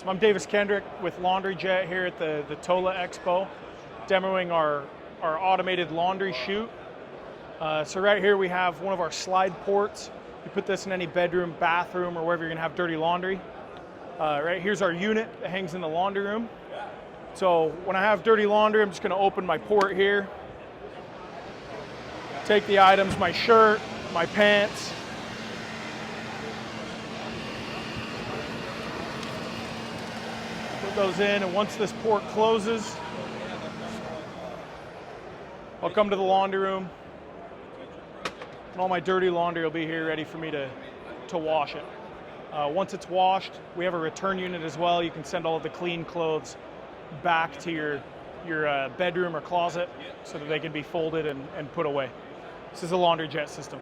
I'm 𝗪𝗵𝘆 with Laundry Jet here at the TOLA Expo, demoing our automated laundry chute. So right here we have one of our slide ports. You put this in any bedroom, bathroom, or wherever you're gonna have dirty laundry. Right here's our unit that hangs in the laundry room. So when I have dirty laundry, I'm just gonna open my port here, take the items, my shirt, my pants, put those in, and once this port closes, I'll come to the laundry room, and all my dirty laundry will be here ready for me to wash it. Once it's washed, we have a return unit as well. You can send all of the clean clothes back to your bedroom or closet so that they can be folded and put away. This is a Laundry Jet system.